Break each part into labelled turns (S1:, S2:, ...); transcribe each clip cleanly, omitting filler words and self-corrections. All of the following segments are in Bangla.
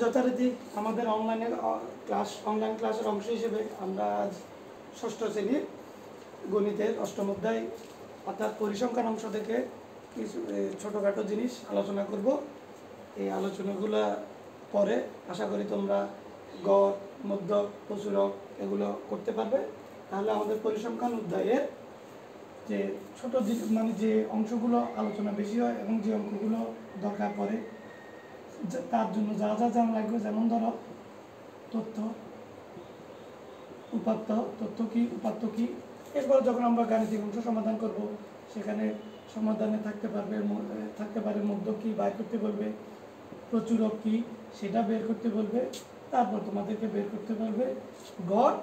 S1: যথারীতি আমাদের অনলাইন ক্লাসের অংশ হিসেবে আমরা আজ ষষ্ঠ শ্রেণীর গণিতের অষ্টম অধ্যায় অর্থাৎ পরিসংখ্যান অংশ থেকে কিছু ছোটোখাটো জিনিস আলোচনা করব। এই আলোচনাগুলো পরে আশা করি তোমরা গড়, মধ্যক, প্রচুরক এগুলো করতে পারবে। তাহলে আমাদের পরিসংখ্যান অধ্যায়ের যে ছোটো মানে যে অংশগুলো আলোচনা বেশি হয় এবং যে অঙ্কগুলো দরকার পড়ে তার জন্য যা যা জানা লাগবে, যেমন ধরো তথ্য, উপাত্ত, তথ্য কী, উপাত্ত কী। এরপর যখন আমরা গাণিতিক অংশ সমাধান করব সেখানে সমাধানে থাকতে পারে মধ্যক কী বের করতে বলবে, প্রচুরক কী সেটা বের করতে বলবে, তারপর তোমাদেরকে বের করতে বলবে গড়,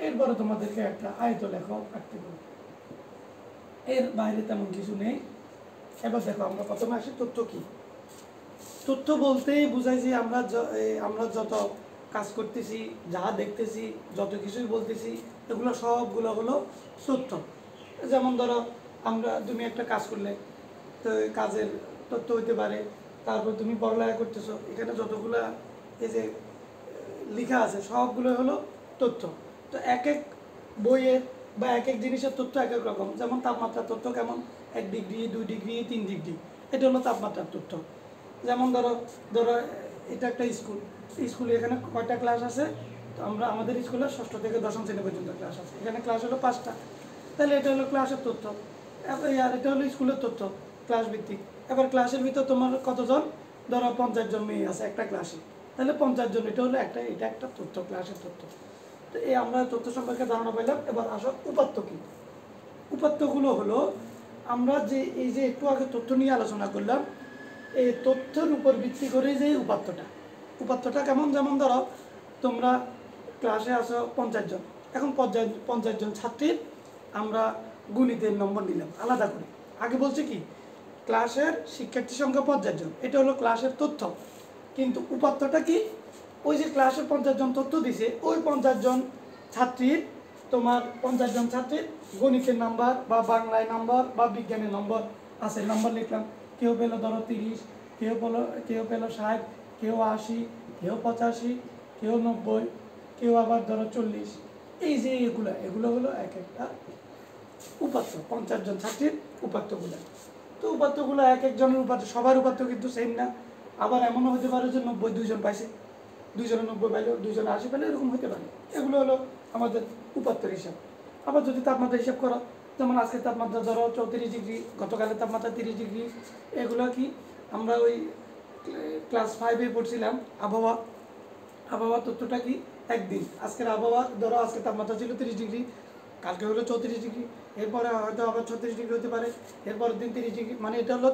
S1: এরপরে তোমাদেরকে একটা আয়তলেখ আঁকতে বলবে। এর বাইরে তেমন কিছু নেই। এবার দেখো আমরা প্রথমে আসি তথ্য কী। তথ্য বলতেই বোঝাই যে আমরা যত কাজ করতেছি, যা দেখতেছি, যত কিছুই বলতেছি, এগুলো সবগুলো হলো তথ্য। যেমন ধরো তুমি একটা কাজ করলে তো কাজের তথ্য হইতে পারে, তারপর তুমি পড়ালেখা করতেছো, এখানে যতগুলো এই যে লেখা আছে সবগুলো হলো তথ্য। তো এক এক বইয়ের বা এক এক জিনিসের তথ্য এক এক রকম। যেমন তাপমাত্রার তথ্য কেমন, 1 ডিগ্রি, 2 ডিগ্রি, 3 ডিগ্রি, এটা হলো তাপমাত্রার তথ্য। যেমন ধরো এটা একটা স্কুলে এখানে কয়টা ক্লাস আছে, তো আমাদের স্কুলে ষষ্ঠ থেকে দশম শ্রেণী পর্যন্ত ক্লাস আছে, এখানে ক্লাস হলো 5টা, তাহলে এটা হলো ক্লাসের তথ্য। আর এটা হলো স্কুলের তথ্য, ক্লাস ভিত্তিক। এবার ক্লাসের ভিতর তোমার কতজন, ধরো 50 জন মেয়ে আছে একটা ক্লাসে, তাহলে 50 জন, এটা হলো এটা একটা তথ্য, ক্লাসের তথ্য। তো এই আমরা তথ্য সম্পর্কে ধারণা পাইলাম। এবার আসো উপাত্ত কী। উপাত্তগুলো হলো আমরা এই যে একটু আগে তথ্য নিয়ে আলোচনা করলাম, এই তথ্যের উপর ভিত্তি করে যে উপাত্তটা কেমন, যেমন ধরো তোমরা ক্লাসে আসো 50 জন, এখন 50 জন ছাত্রীর আমরা গণিতের নম্বর নিলাম আলাদা করে। আগে বলছে কি ক্লাসের শিক্ষার্থী সংখ্যা 50 জন, এটা হলো ক্লাসের তথ্য। কিন্তু উপাত্তটা কি, ওই যে ক্লাসের 50 জন তথ্য দিছে, ওই 50 জন ছাত্রীর তোমার 50 জন ছাত্রীর গণিতের নাম্বার বা বাংলায় নাম্বার বা বিজ্ঞানের নম্বর আছে, নাম্বার লিখলাম। কেউ পেলো ধরো 30, কেউ পেলো 60, কেউ 80, কেউ 85, কেউ 90, কেউ আবার ধরো 40। এই যে এগুলো হলো এক একটা উপাত্ত, 50 জন ছাত্রীর উপাত্তগুলো। তো উপাত্তগুলো এক একজনের উপাত্ত, সবার উপাত্ত কিন্তু সেম না। আবার এমনও হতে পারে যে 90 2 জন পাইছে, 2 জনে 90 পাইলো, 2 জনে 80 পাইলো, এরকম হতে পারে। এগুলো হলো আমাদের উপাত্তের হিসাব। আবার যদি তাপমাত্রা হিসাব করো, যেমন আজকের তাপমাত্রা ধরো 34 ডিগ্রি, গতকালের তাপমাত্রা 30 ডিগ্রি, এগুলো কি আমরা ওই ক্লাস 5-এ পড়ছিলাম আবহাওয়া তথ্যটা কি একদিন। আজকের আবহাওয়া ধরো আজকের তাপমাত্রা ছিল 30 ডিগ্রি, কালকে হলো 34 ডিগ্রি, এরপরে হয়তো আবার 36 ডিগ্রি হতে পারে, এরপরের দিন 30 ডিগ্রি, মানে এটা হলো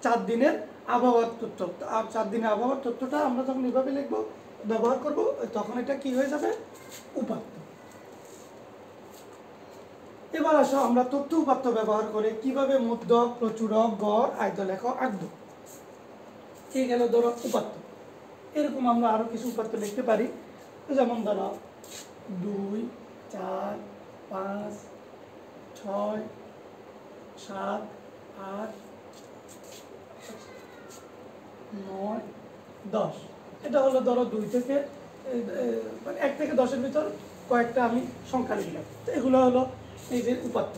S1: 4 দিনের আবহাওয়ার তথ্য। আর 4 দিনের আবহাওয়ার তথ্যটা আমরা যখন এভাবে লিখবো, ব্যবহার করব, তখন এটা কি হয়ে যাবে, উপাত্ত। এবার আসো আমরা তথ্য উপাত্ত ব্যবহার করে কিভাবে মধ্যক, প্রচুরক, গড়, আয়তলেখ আঁকবো। এই গেল ধরো উপাত্ত। এরকম আমরা আরো কিছু উপাত্ত লিখতে পারি, যেমন ধরো 2, 4, 5, 6, 7, 8, 9, 10। এটা হলো ধরো 2 থেকে 1 থেকে 10-এর ভিতর কয়েকটা আমি সংখ্যা লিখলাম। তো এগুলো হলো এই যে উপাত্ত।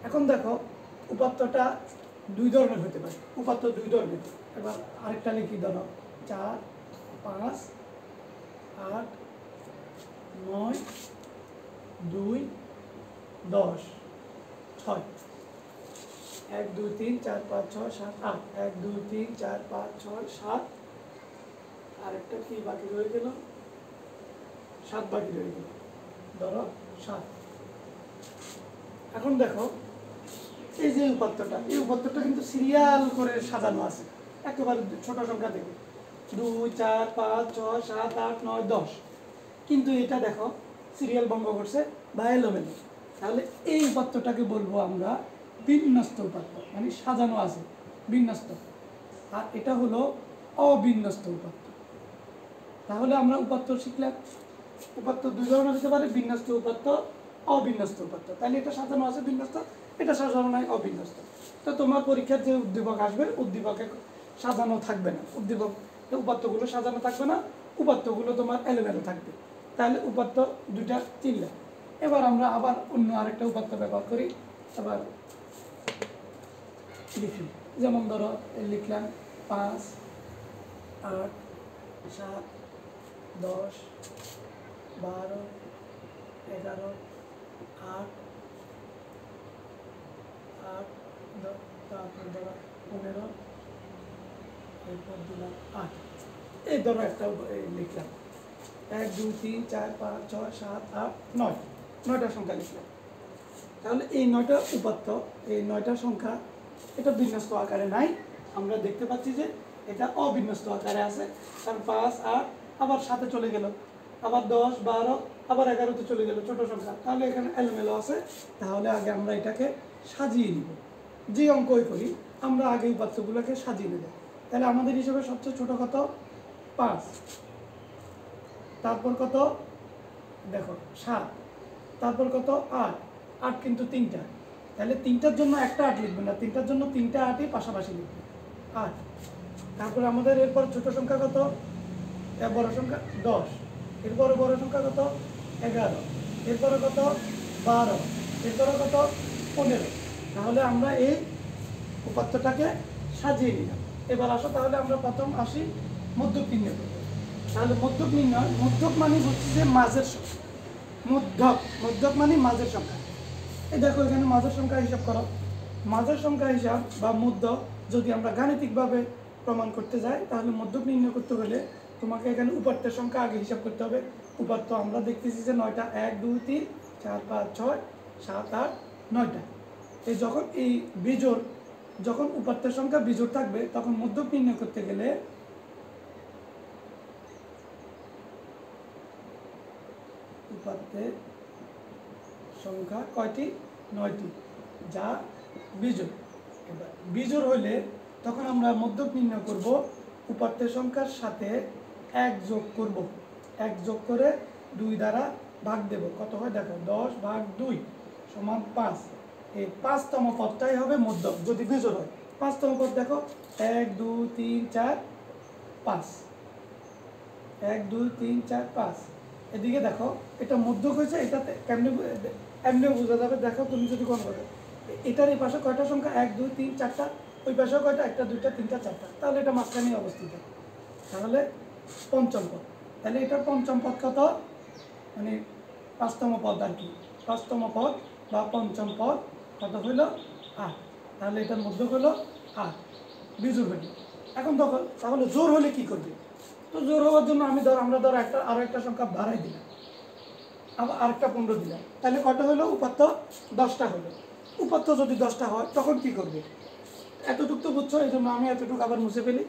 S1: এখন দেখো উপাত্তটা 2 ধরনের হতে পারে, উপাত্ত 2 ধরনের। এবার আরেকটা লিখি, ধরো 4, 5, 8, 9, 2, 10, 6, 1 2 3 4 5 6 7 8, 1 2 3 4 5 6 7, আরেকটা কি বাকি রয়ে গেল, 7 বাকি রয়ে গেল, ধরো 7। এখন দেখো এই যে এই উপাত্তটা কিন্তু সিরিয়াল করে সাজানো আছে, একেবারে ছোট সংখ্যা থেকে 2 4 5 6 7 8 9 10, কিন্তু এটা দেখো সিরিয়াল ভঙ্গ করছে বা এলোমেলো। তাহলে এই উপাত্তটাকে বলবো আমরা বিন্যস্ত উপাত্ত, মানে সাজানো আছে বিন্যস্ত। আর এটা হলো অবিন্যস্ত উপাত্ত। তাহলে আমরা উপাত্ত শিখলাম, উপাত্ত 2 ধরনের হতে পারে, বিন্যস্ত উপাত্ত, অবিন্যস্ত উপাত্ত। তাহলে এটা সাজানো আছে বিন্যস্ত, এটা সাজানো নাই অবিন্যস্ত। তো তোমার পরীক্ষার যে উদ্দীপক আসবে, উদ্দীপকে সাজানো থাকবে না, উদ্দীপক তো উপাত্তগুলো সাজানো থাকবে না, উপাত্তগুলো তোমার এলোমেলো থাকবে। তাহলে উপাত্ত দুইটা চিনলে। এবার আমরা আবার অন্য আরেকটা উপাত্ত ব্যবহার করি। আবার লিখি, যেমন ধরো লিখলাম 5, 8, 7, 10, 12, 11, 8, তারপর ধরো 15, এরপর দিলাম 8। এই ধরো একটা লিখলাম 1, 2, 3, 4, 5, 6, 7, 8, 9, 9টা সংখ্যা লিখলাম। তাহলে এই 9টা উপাত্ত, এই 9টা সংখ্যা এটা বিন্যস্ত আকারে নাই, আমরা দেখতে পাচ্ছি যে এটা অবিন্যস্ত আকারে আছে। কারণ 5, 8 আবার 7-এ চলে গেল, আবার 10, 12 আবার 11-তে চলে গেল, ছোট সংখ্যা। তাহলে এখানে এলোমেলো আছে। তাহলে আগে আমরা এটাকে সাজিয়ে নিব। যে অঙ্কই করি আমরা আগে উপাত্তগুলোকে সাজিয়ে নেব। তাহলে আমাদের হিসেবে সবচেয়ে ছোট কত? 5। তারপর কত? দেখো 7। তারপর কত? 8। 8 কিন্তু 3টা, তাহলে 3টার জন্য একটা 8 লিখবে না, 3টার জন্য 3টা 8ই পাশাপাশি লিখবে, 8। তারপর আমাদের এরপর ছোট সংখ্যা কত? বড় সংখ্যা 10। এরপরে বড় সংখ্যা কত? 11। এরপরে কত? 12। এরপরে কত? 15। তাহলে আমরা এই উপাত্তটাকে সাজিয়ে নিলাম। এবার আসো, তাহলে আমরা প্রথম আসি মধ্যক নির্ণয় করব। তাহলে মধ্যক নির্ণয়, মধ্যক মানে হচ্ছে যে মাঝের সংখ্যা। মধ্যক মানে মাঝের সংখ্যা। এই দেখো এখানে মাঝের সংখ্যা হিসাব করো। মাঝের সংখ্যা হিসাব বা মধ্যক যদি আমরা গাণিতিকভাবে প্রমাণ করতে যাই, তাহলে মধ্যক নির্ণয় করতে হলে তোমাকে এখানে উপাত্তের সংখ্যা আগে হিসাব করতে হবে। উপাত্ত আমরা দেখতেছি যে 9টা, 1, 2, 3, 4, 5, 6, 7, 8, 9টা। এই যখন এই বিজোড়, যখন উপাত্তের সংখ্যা বিজোড় থাকবে, তখন মধ্যক নির্ণয় করতে গেলে উপাত্তের সংখ্যা কয়টি? 9টি, যা বিজোড়। এবার বিজোড় হলে তখন আমরা মধ্যক নির্ণয় করব, উপাত্তের সংখ্যার সাথে 1 যোগ করব। 1 যোগ করে 2 দ্বারা ভাগ দেব। কত হয় দেখো, 10 ভাগ 2 সমান 5। এই 5তম পদটাই হবে মধ্যক যদি বিজোড় হয়। 5তম পদ দেখো, 1, 2, 3, 4, 5। 1, 2, 3, 4, 5। এদিকে দেখো এটা মধ্যক হয়েছে। এটাতে এমনি বোঝা যাবে। দেখো তুমি যদি কোন করো, এটার এই পাশে কয়টা সংখ্যা? 1, 2, 3, 4টা। ওই পাশেও কয়টা? 1টা, 2টা, 3টা, 4টা। তাহলে এটা মাঝখানে অবস্থিত। তাহলে পঞ্চম পদ। তাহলে এটার পঞ্চম পদ কত? মানে 5তম পদ আর কি। 5তম পদ বা পঞ্চম পদ কত হইল? 8। তাহলে এটার মধ্যক হলো 8, বিজোড় হইল। এখন দেখো তাহলে জোড় হলে কি করবে? তো জোড় হওয়ার জন্য আমরা ধরো আরো একটা সংখ্যা বাড়াই দিলাম, আবার আরেকটা 15 দিলাম। তাহলে কত হলো? উপাত্ত 10টা হলো। উপাত্ত যদি 10টা হয় তখন কি করবে? এতটুকু তো বুঝছো, এই জন্য আমি এতটুকু আবার মুছে ফেলি।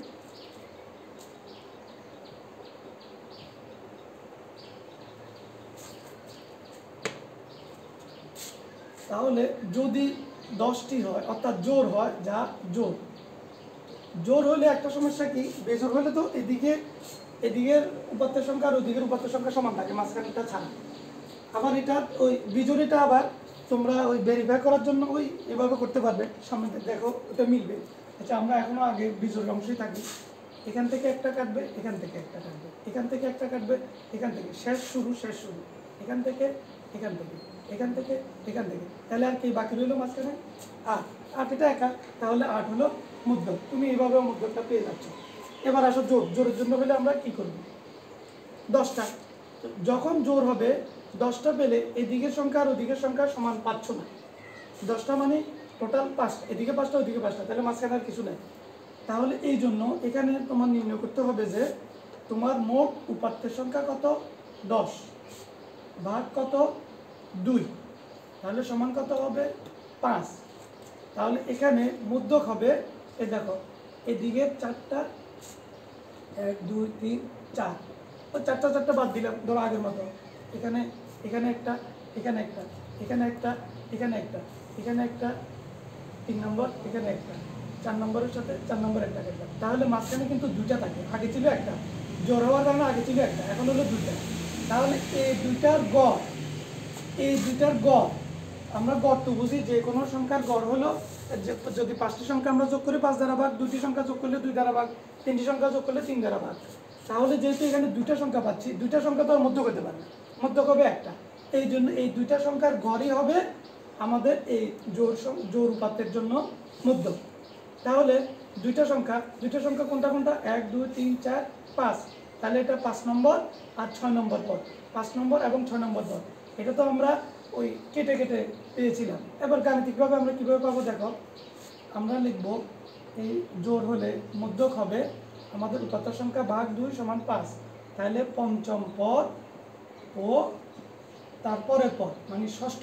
S1: তাহলে যদি 10টি হয়, অর্থাৎ জোড় হয়, যা জোড় হলে একটা সমস্যা কি, বেজোড় হলে তো এদিকের উপাত্তের সংখ্যা আর ওদিকের উপাত্তের সংখ্যা সমান থাকে, মাঝখানেরটা ছাড়া। আবার এটা ওই বিজোড়িটা আবার তোমরা ওই ভেরিফাই করার জন্য ওই এভাবে করতে পারবে। সামনে দেখো ওটা মিলবে। আচ্ছা, আমরা এখনো আগে বিজোড় অংশই থাকি। এখান থেকে একটা কাটবে, এখান থেকে একটা কাটবে, এখান থেকে একটা কাটবে, এখান থেকে শেষ শুরু, এখান থেকে, এখান থেকে, এখান থেকে, এখান থেকে। তাহলে আর কি বাকি রইল মাঝখানে? 8। 8 এটা একা, তাহলে 8 হলো মধ্যক। তুমি এইভাবে মধ্যকটা পেয়ে যাচ্ছ। এবার আসো জোরের জন্য হলে আমরা কি করব? 10টা। যখন জোর হবে 10টা পেলে এদিকের সংখ্যা আর ওদিকের সংখ্যা সমান পাচ্ছ না। 10টা মানে টোটাল 5, এদিকে 5টা ওদিকে 5টা, তাহলে মাঝখানে আর কিছু নেই। তাহলে এই জন্য এখানে তোমার নির্ণয় করতে হবে যে তোমার মোট উপাত্তের সংখ্যা কত? 10 ভাগ কত? 2। তাহলে সমান কত হবে? 5। তাহলে এখানে মধ্যক হবে, এই দেখো এদিকে 4টা, 1, 2, 3, 4। তো 4টা বাদ দিলাম ধরো আগের মতো। এখানে একটা, এখানে একটা, এখানে একটা, এখানে একটা, এখানে একটা, 3 নম্বর, এখানে একটা, 4 নম্বরের সাথে 4 নম্বর একটা কাটলাম। তাহলে মাঝখানে কিন্তু 2টা থাকে। আগে ছিল একটা, জোর হওয়ার কারণে আগে ছিল একটা, এখন হলো 2টা। তাহলে এই 2টার গড়, আমরা গড় তো বুঝি, যে কোনো সংখ্যার গড় হলো যদি 5টি সংখ্যা আমরা যোগ করি 5 দ্বারা ভাগ, 2টি সংখ্যা যোগ করলে 2 দ্বারা ভাগ, 3টি সংখ্যা যোগ করলে 3 দ্বারা ভাগ। তাহলে যেহেতু এখানে 2টা সংখ্যা পাচ্ছি, 2টা সংখ্যা তো আর মধ্যক হতে পারে না, মধ্যক হবে একটা। এই জন্য এই 2টা সংখ্যার গড়ই হবে আমাদের এই জোড় উপাত্তের জন্য মধ্যক। তাহলে 2টা সংখ্যা কোনটা কোনটা, 1 2 3 4 5, তাহলে এটা 5 নম্বর আর 6 নম্বর পদ, 5 নম্বর এবং 6 নম্বর পদ। এটা তো আমরা ওই কেটে কেটে পেয়েছিলাম। এবার গাণিতিকভাবে আমরা কীভাবে পাবো দেখো, আমরা লিখব এই জোড় হলে মধ্যক হবে আমাদের উপাত্ত সংখ্যা ভাগ 2 সমান 5, তাহলে পঞ্চম পদ ও তারপরের পদ মানে ষষ্ঠ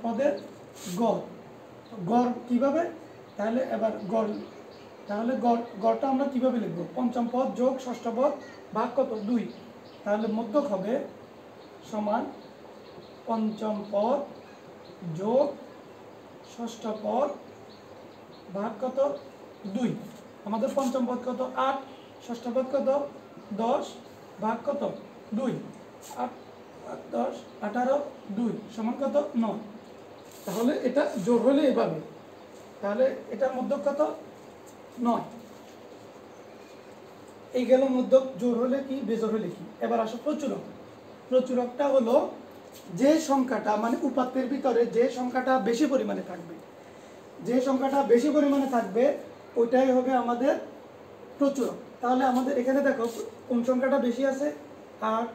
S1: পদের গড়। গড় কীভাবে, তাহলে এবার গড়টা আমরা কীভাবে লিখব, পঞ্চম পদ যোগ ষষ্ঠ পদ ভাগ কত 2, তাহলে মধ্যক হবে সমান পঞ্চম পদ যোগ ষষ্ঠ পদ ভাগ কত 2। আমাদের পঞ্চম পদ কত 8, ষষ্ঠ পদ কত 10 ভাগ কত 2, 8 10 18 2 সমান কত 9। তাহলে এটা জোড় হলে এভাবে, তাহলে এটার মধ্যক কত 9। এই গেল মধ্যক। জোড় হলে কি, বেজোড় হলে কি। এবার আসো প্রচুরক। প্রচুরকটা হলো যে সংখ্যাটা মানে উপাত্তের ভিতরে যে সংখ্যাটা বেশি পরিমাণে থাকবে, ওইটাই হবে আমাদের প্রচুরক। তাহলে আমাদের এখানে দেখো কোন সংখ্যাটা বেশি আছে, 8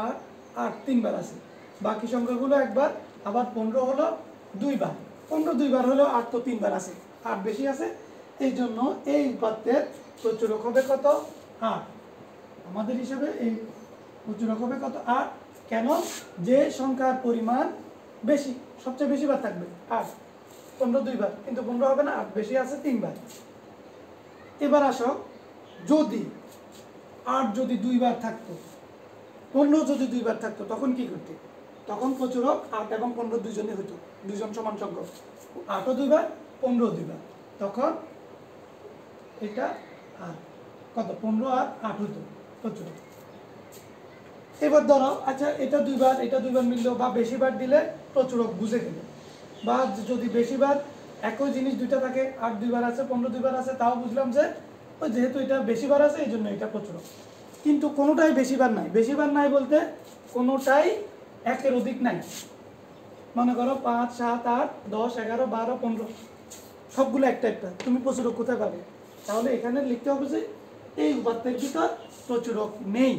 S1: 8 8 3বার আছে, বাকি সংখ্যাগুলো একবার, আবার 15 হলো 2বার, 15 2বার হলো 8 তো 3বার আছে, 8 বেশি আছে। এই জন্য এই উপাত্তের প্রচুরক হবে কত 8। আমাদের হিসাবে এই প্রচুরক হবে কত 8। কেন, যে সংখ্যার পরিমাণ বেশি, সবচেয়ে বেশি বার থাকবে 8, 15 2বার, কিন্তু 15 হবে না, 8 বেশি আছে 3বার। এবার আসো, যদি 8 যদি 2বার থাকতো, 15 যদি 2বার থাকতো, তখন কি করতে, তখন প্রচুরক 8 এবং 15 দুজনই হতো, দুজন সমান সংখ্যক, 8ও 2বার 15ও 2বার, তখন এটা আর কত 15 আর 8 হতো প্রচুরক। এবার ধরো আচ্ছা এটা 2বার মিললো, বা বেশিবার দিলে প্রচুরক বুঝে গেল, বা যদি বেশিবার একই জিনিস দুইটা থাকে, 8 2বার আছে 15 2বার আছে, তাও বুঝলাম যে ওই যেহেতু এটা বেশিবার আছে এই জন্য এটা প্রচুরক। কিন্তু কোনোটাই বেশিবার নাই বলতে কোনোটাই একের অধিক নাই। মনে করো 5 7 8 10 11 12 15 সবগুলো একটা, তুমি প্রচুরক কোথায় পাবে? তাহলে এখানে লিখতে হবে যে এই উপাত্তের ভিতর প্রচুরক নেই,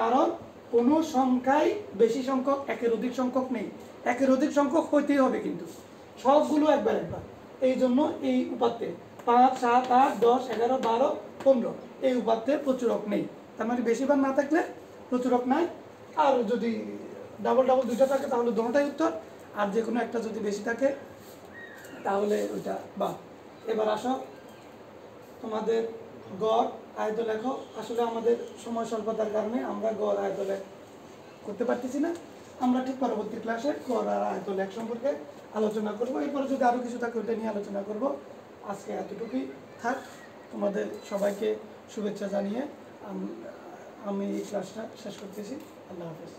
S1: কারণ কোনো সংখ্যাই বেশি সংখ্যক একের অধিক সংখ্যক নেই। একের অধিক সংখ্যক হইতেই হবে, কিন্তু সবগুলো একবার। এই জন্য এই উপাত্তে 5 7 8 10 11 12 15 এই উপাত্তে প্রচুরক নেই। তার মানে বেশিবার না থাকলে প্রচুরক নাই। আর যদি ডাবল দুইটা থাকে তাহলে দুটোটাই উত্তর, আর যে কোনো একটা যদি বেশি থাকে তাহলে ওইটা বা। এবার আসো তোমাদের গড় আয়ত লেখো। আসলে আমাদের সময় স্বল্পতার কারণে আমরা গড় আয়ত লেখ করতে পারতেছি না। আমরা ঠিক পরবর্তী ক্লাসে গড় আর আয়ত লেখ সম্পর্কে আলোচনা করব। এরপরে যদি আরও কিছু থাকে ওইটা নিয়ে আলোচনা করব। আজকে এতটুকুই থাক। তোমাদের সবাইকে শুভেচ্ছা জানিয়ে আমি এই ক্লাসটা শেষ করতেছি। আল্লাহ হাফেজ।